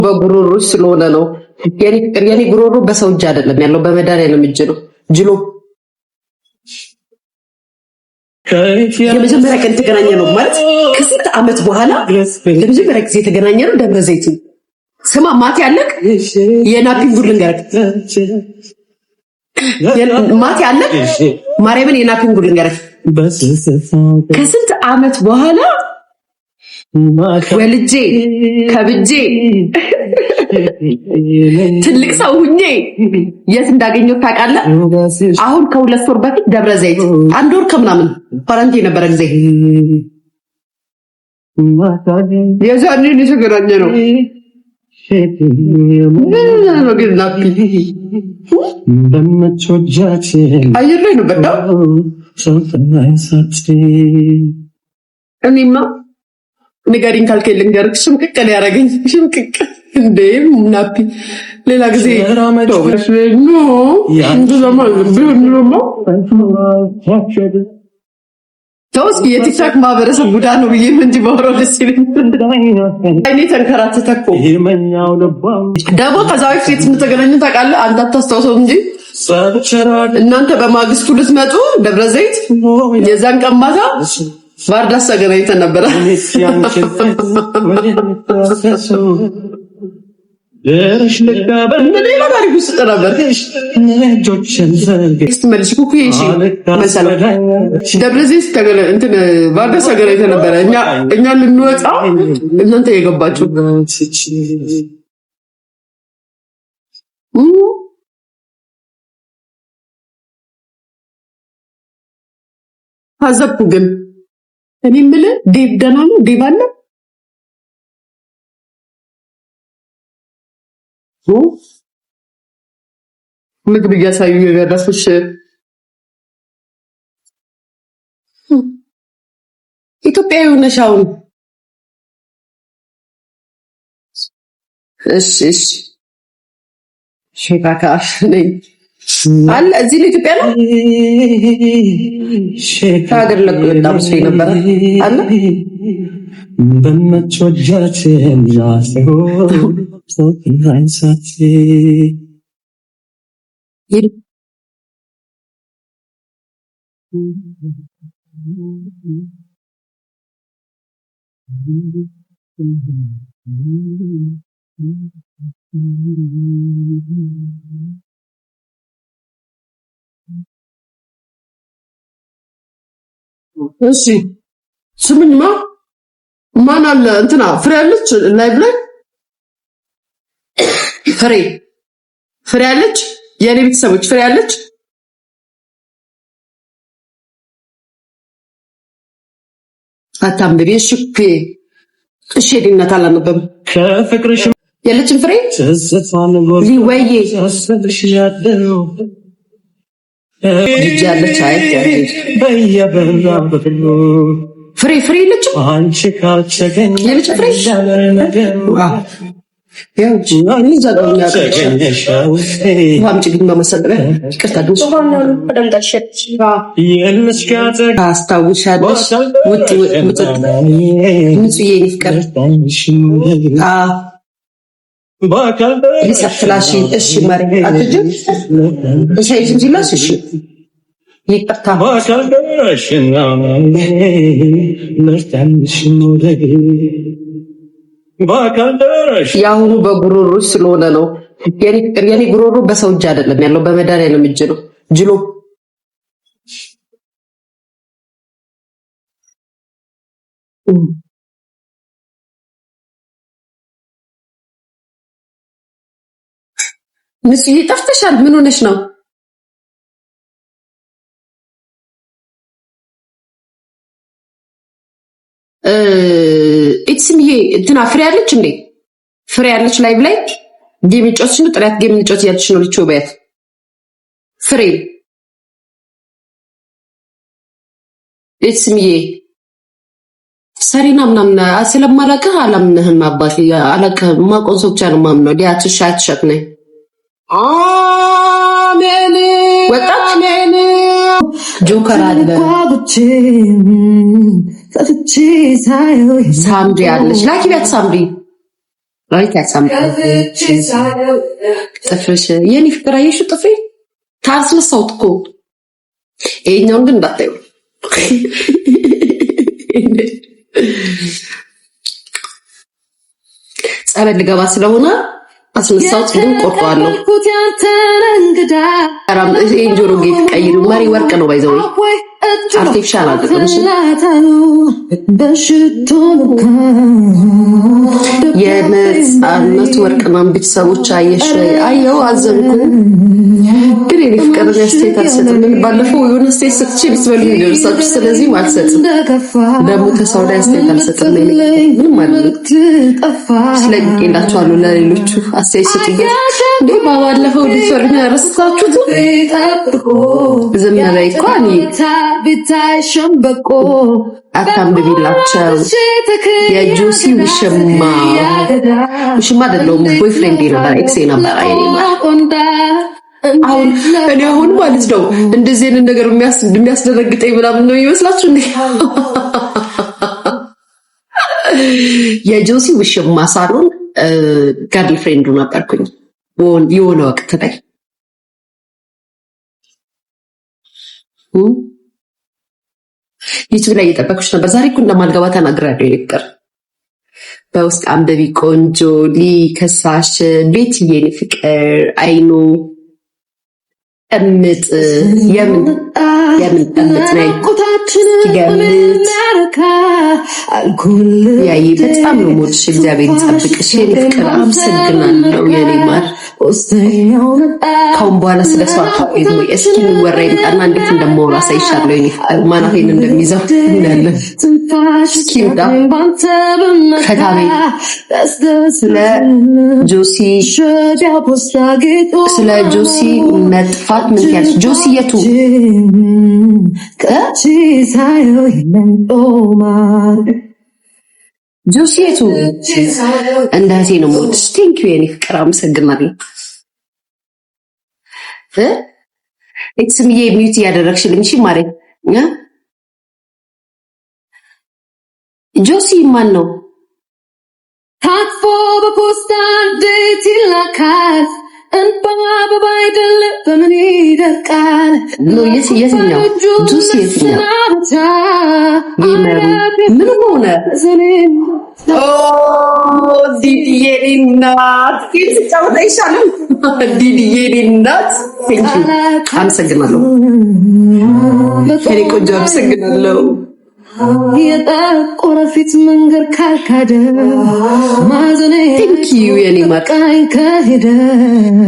በጉሮሮ ስለሆነ ነው የኔ ጉሮሮ በሰው እጅ አይደለም ያለው በመድኃኒዓለም እጅ ነው ጅሎ የመጀመሪያ ቀን ተገናኘ ነው ማለት ከስንት ዓመት በኋላ ለመጀመሪያ ጊዜ ተገናኘ ነው ደብረ ዘይት ስማ ማት ያለቅ የናፒን ጉድ ልንገርክ ማት ያለቅ ማርያምን የናፒን ጉድ ልንገርክ ከስንት ዓመት በኋላ ወልጄ ከብጄ ትልቅ ሰው ሁኜ የት እንዳገኘው ታውቃለህ? አሁን ከ2 ወር በፊት ደብረ ዘይት 1 ወር ከምናምን ኳራንቲን የነበረ ጊዜ የዛኔ ነው የተገናኘ ነው። አየር ላይ ነው በጣም እኔማ ንገሪኝ ካልከኝ ልንገርህ ሽምቅቅ ነው ያደረገኝ ሽምቅቅ እንዴ ናፒ ሌላ ጊዜ ተውስ የቲክቶክ ማህበረሰብ ጉዳ ነው ብዬ እንጂ ባወራው ደስ ይለኛል። አይኔ ተንከራተተ እኮ ደግሞ ከዛ በፊት እንተገናኘን ታውቃለህ አንተ አታስታውሰው እንጂ እናንተ በማግስቱ ልትመጡ ደብረ ዘይት የዛን ቀን ማታ ባርዳስ ተገናኝተን ነበር። ደርሽ ለጋበን ሌላ ታሪክ ውስጥ ነበር። መልሽ ኩኩ ይሺ መሰለህ ደብረ ዘይት እንትን ባርዳስ ተገናኝተን ነበር። እኛ ልንወጣ እናንተ የገባችሁ አዘብኩ ግን እኔ የምልህ ዴቭ ደህና ነው? ዴቭ አለ? ምግብ እያሳዩ የደረሱሽ ኢትዮጵያዊ ነሽ አሁን? እሺ ሸካካሽ ነኝ አለ እዚህ ለኢትዮጵያ ነው ሀገር ለቆ በጣም ሰው ነበር አለ በመቾጃችን ያሰው ሶፍራንሳቲ እሺ ስምኝማ ማን አለ እንትና ፍሬ አለች ላይቭ ላይ ፍሬ አለች የኔ ቤተሰቦች ፍሬ አለች አታምብሪ እሺ ዲናት አላነበም ከፍቅርሽ የለችም ፍሬ ሊወዬ ልጅ ያለች ፍሬ የለችም አንቺ ካልተገኘ የለችም ፍሬ ያው ልጅ አገኘ ዋምጭ ግን በመሰለ ይቅርታ ድምጽ ታስታውሻለሽ ውጥ ንጹዬ ፍቅር ሊሰፍላሽ እሺ ማሪ አትጅም እሺ እንጂላሽ እሺ ይቅርታ ባካልሽና ምርታንሽ ሞደግ ባካልሽ ያሁኑ በጉሮሮ ስለሆነ ነው የኔ ጉሮሮ በሰው እጅ አይደለም ያለው በመድኃኒዓለም እጅ ነው ጅሎ ምስዬ ጠፍተሻል ምን ሆነሽ ነው ኢትስምዬ እንትና ፍሬ አለች እንዴ ፍሬ አለች ላይቭ ላይ ጌም ጮትሽ ነው ጥራት ጌም ጮት ያልሽ ነው ልቾ በያት ፍሬ ኢትስምዬ ሰሪና ምናምን ስለማላውቅህ አላምንህም አባቴ አላውቅህም ማቆን ሰው ብቻ ነው ማምነው ዲያትሽ አትሸት ነኝ አሜን ወጣት አሜን ጆከር አለ ሳምሪ አለች ላኪ ቢያት ሳምሪ ራይት ያሳምጥ ጥፍርሽ የኔ ፍቅር አየሽው ጥፍሬ ታስነሳውት እኮ ይሄኛውን ግን እንዳታዩ ጸበል ልገባ ስለሆነ አስነሳውት ግን ቆርጧለሁ። አራም ይሄን ጆሮ ጌጥ ቀይሩ ማሪ ወርቅ ነው ባይዘው አርቲፊሻል አይደለም። የነፃነት ወርቅ ነው። ቤተሰቦች አየሽ አየው አዘንኩ ግን እኔ ፍቅር ያስተት አልሰጥም። ባለፈው የሆነ ስቴት ስትች ልትበሉ ይደርሳችሁ። ስለዚህ አልሰጥም ደግሞ ከሰው ላይ አስተት አልሰጥም። ምንም ማለት ስለቄላችኋለሁ ለሌሎቹ አስተት ሰጥኝ እንዴ ባለፈው ሊፈርኛ ረስታችሁት ዝም ላይ እንኳን ቢታይ ሸምበቆ አታምብላቸው የጆሲ ውሽማ አይደለም ቦይፍሬንድ ነበር ኤክስ ነበር አይኔማ አሁን እኔ አሁን ማለት ነው እንደዚህ አይነት ነገር የሚያስደነግጠኝ ምናምን ነው ይመስላችሁ እንዴ? የጆሲ ውሽማ ሳሎን ገርል ፍሬንዱ ነበርኩኝ የሆነ ወቅት ላይ ዩቲዩብ ላይ እየጠበኩሽ ነበር። ዛሬ እኮ እንደማልገባ ተናግራለሁ። ይልቅር በውስጥ አንበቢ ቆንጆ ሊከሳሽ ቤትዬ ፍቅር አይኑ እምጥ የምን እምጥ ነኝ ገምት ያይ በጣም ነው ሞድሽ። እግዚአብሔር ይጠብቅሽ የኔ ፍቅር። አመሰግናለሁ የኔ ማር። ካሁን በኋላ ስለሷ አታውቂም ወይ? እስኪ ወራ ይምጣና እንዴት እንደማወራ ሳይሻለው የኔ ፍቅር ማናቴን እንደሚይዘው እንዳለ እስኪ ዳ ፈታቤ ስለ ጆሲ መጥፋት ምን ያልሽ? ጆሲ የቱ ጆሲ የቱ እንዳሴ ነው ሞድሽ። ቴንክ ዩ የኔ ፍቅር አመሰግናለሁ። ኤክስምዬ ሚውት ያደረግሽልኝ እሺ ማሬ። ጆሲ ማን ነው? ታጥፎ በፖስታ እንዴት ይላካል? እንባ በባይደል በምን ይደርቃል? ነው የትኛው ጆሲ የትኛው ምን ሆነ? ዲዲዬ እናት ይጫወታ ይሻላል። ዲዲዬ እናት አመሰግናለሁ። እኔ ቆንጆ አመሰግናለሁ። የጠቆረ ፊት መንገር ካልካደ ማዘኔ ቴንክ ዩ የኔ ማቃይ ከሄደ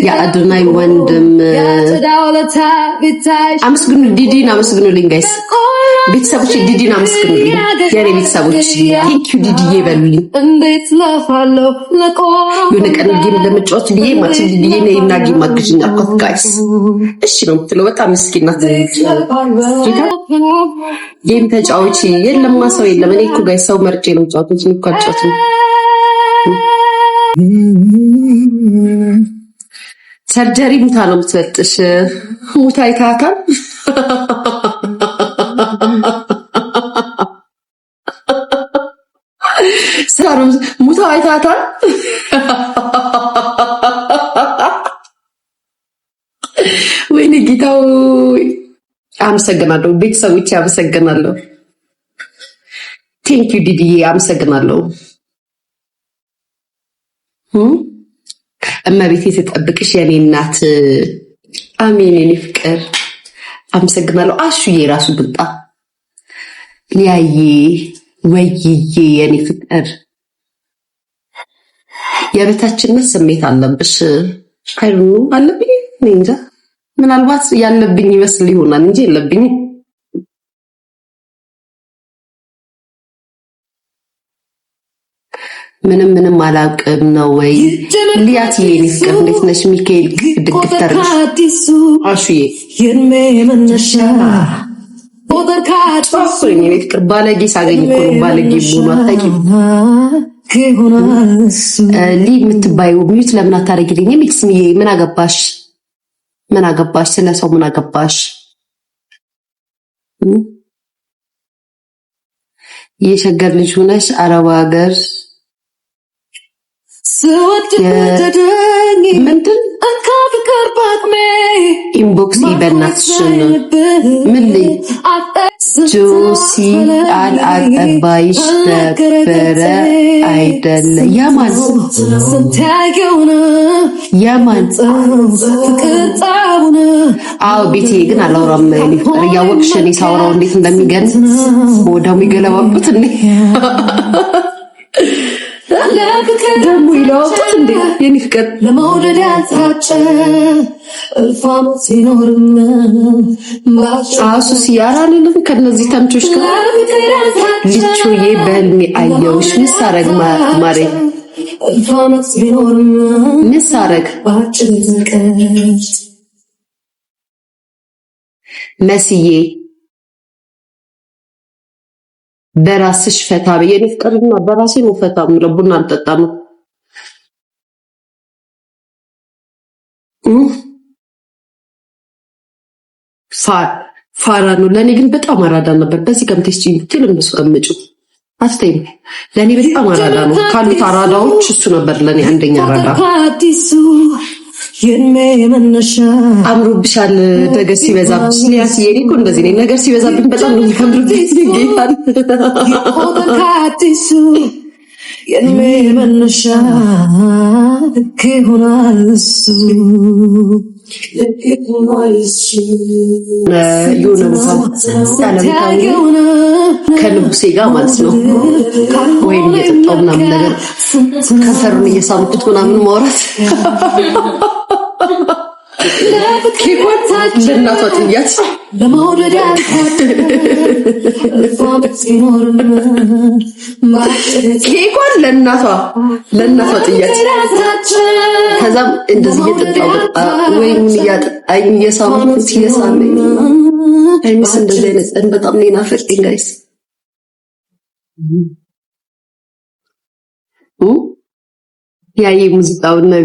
የአዶናይ ወንድም አመስግኑ። ዲዲን አመስግኑልኝ ጋይስ ቤተሰቦች፣ ዲዲን አመስግኑልኝ የኔ ቤተሰቦች። ቴንክ ዩ ዲዲዬ በሉልኝ። እንዴት ለፋለው የሆነ ቀን ጌም ለመጫወት ብዬ ማለት ዲዲዬ ነይና ጌም አግዥኝ አልኳት ጋይስ። እሺ ነው የምትለው። በጣም ምስኪን ናት። ጌም ተጫዋች የለም ሰው የለም። እኔ እኮ ጋይስ ሰው መርጬ ነው የምጫወተው እንጂ እኮ አልጫወትም። ሰርጀሪ ሙታ ነው የምትበጥሽ። ሙታ አይታታል። ሰራም ሙታ አይታታል። ወይኔ ጌታው አመሰግናለሁ። ቤተሰቦቼ አመሰግናለሁ። ቴንክ ዩ ዲዲዬ አመሰግናለሁ። እመቤቴ ትጠብቅሽ የኔ እናት። አሜን የኔ ፍቅር አመሰግናለሁ። አሹዬ ራሱ ብልጣ ሊያዬ ወይዬ የኔ ፍቅር የበታችነት ስሜት አለብሽ። አይሉ አለብኝ እንጃ ምናልባት ያለብኝ ይመስል ይሆናል እንጂ የለብኝም። ምንም አላውቅም ነው ወይ ሊያት የኔ ፍቅር እንዴት ነሽ? ሚካኤል ድግፍ ተርሽ አሹዬ የኔ መነሻ ኦደርካት ፋስኝ የኔ ፍቅር ባለጌ ሳገኝ እኮ ባለጌ ሆኖ አታውቂም። ሊ የምትባዩ ሚዩት ለምን አታረጊልኝም? ኤክስምዬ ምን አገባሽ? ስለሰው ምን አገባሽ? የሸገር ልጅ ሆነሽ አረብ ሀገር ምንድን ኢንቦክስ በእናትሽን ምን ልይ ጆሲ አልአቀባይሽ ነበረ አይደለ? ያማን አዎ ቤቴ ግን አላወራም። እያወቅሽ እኔ ሳወራው እንዴት እንደሚገን ወደሙ ይገለባብጥ እንዴ ደሙ ይለዋውጡት እንዴ የኔ ፍቅር ለመውደድ ያልታጨ እልፋም ሲኖርም አሱስ ያራልንም ከነዚህ ተምቾች ጋር ልቹዬ በህልሜ አየውሽ ምሳረግ ማሬ እልፋም ሲኖርም ምሳረግ መስዬ በራስሽ ፈታ በየኔ ፍቅርና በራሴ ነው ፈታ ምለው ቡና አልጠጣም ፋራ ነው ለኔ ግን በጣም አራዳ ነበር። በዚህ ከምትስጪ ትል እንደሱ ቀምጩ አስተይ ለኔ በጣም አራዳ ነው። ካሉት አራዳዎች እሱ ነበር ለኔ አንደኛ አራዳ። አምሮብሻል ነገር ሲበዛብሽ ሊያስ የኔ እኮ እንደዚህ ነኝ። ነገር ሲበዛብኝ በጣም ነው የሚከብድብኝ ጌታን የኔ መነሻ ከሆናል እሱ ከንጉሴ ጋር ማለት ነው ወይም እየጠጣሁ ምናምን ነገር ከንፈሩን እየሳምኩት ምናምን ማውራት ኬኳን ለእናቷ ጥያት ለመውደድ ኬኳን ለእናቷ ጥያት ከዛም እንደዚህ እየጠጣሁ ወይም እያጠጣኝ እየሳምኩት እየሳመኝ አይምስ እንደዚህ አይነት በጣም ነው ናፈቀኝ ጋይስ ያይ ሙዚቃውን ነው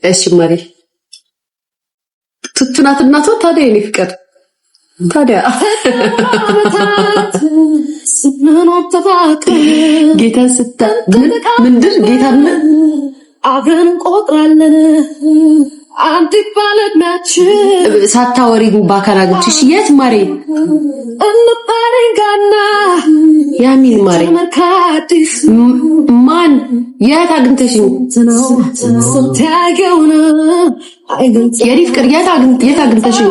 እሺ ማሪ ቱቱናት እናቷ ታዲያ የኔ ፍቅር ታዲያ ጌታ ስታ ምንድን ጌታ አብረን ቆጥራለን አንድ ባለናችን ሳታወሪ ባካራግችሽ የት ማሬ እንባረንጋና ያሚን ማሬ ማን የት አግኝተሽኝ የኔ ፍቅር የት አግኝተሽኝ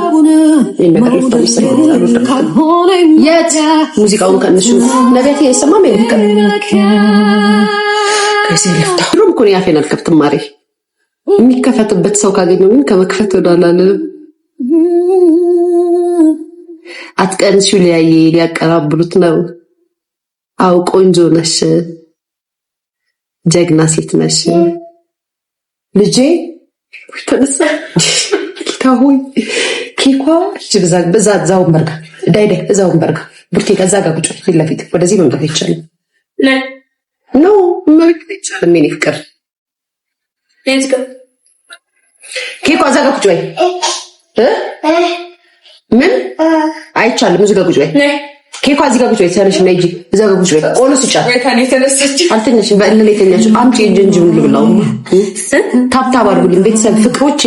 የት ሙዚቃውን ቀንሹ ነገቴ የሰማም የፍቅር ከሲልፍታሩም ኮን ያፌን አልከፍትም ማሬ የሚከፈትበት ሰው ካገኘው ምን ከመክፈት ወዳላለም አትቀንሹ ሊያቀራብሉት ነው። አው ቆንጆ ነሽ ጀግና ሴት ነሽ ልጄ ተነሳ ታሁን ኬኳ በዛው በርጋ ዳይደ እዛው በርጋ ቡርቴ ከዛ ጋር ቁጭ ፊት ለፊት ወደዚህ መምጣት ይቻላል ኖ መብት ይቻላል ምን ይፍቀር ሌትስ ጎ ኬኳ እዛ ጋር ቁጭ በይ ምን አይቻልም እዚህ ጋር ቁጭ በይ ኬኳ እዚህ ጋር ቁጭ በይ ተነሽ ነይ እንጂ እዛ ጋር ቁጭ በይ ቆሎ ስጫት ወይታኔ ተነስተች አልተነሽም በእልል የተኛች አምጪ እንጅንጅም ልብላው ታብታብ አድርጉልኝ ቤተሰብ ፍቅሮቼ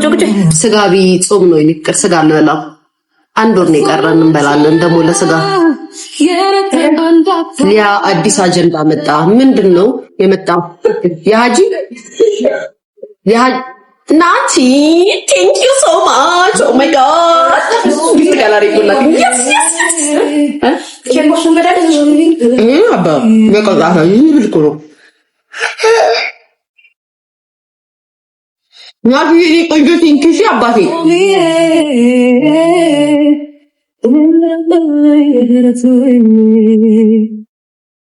ቁጭ ስጋቢ ጾም ነው የሚቀር ስጋ አልበላም አንድ ወር ነው የቀረን እንበላለን ደግሞ ለስጋ ያ አዲስ አጀንዳ መጣ ምንድነው የመጣው የሃጂ ናቲ thank you so much oh my god ጋላሪ ጉላክ yes ከሞሽን ገዳለች አባ በቃ ይብልኩ ናቲ ቆንጆ thank you አባቴ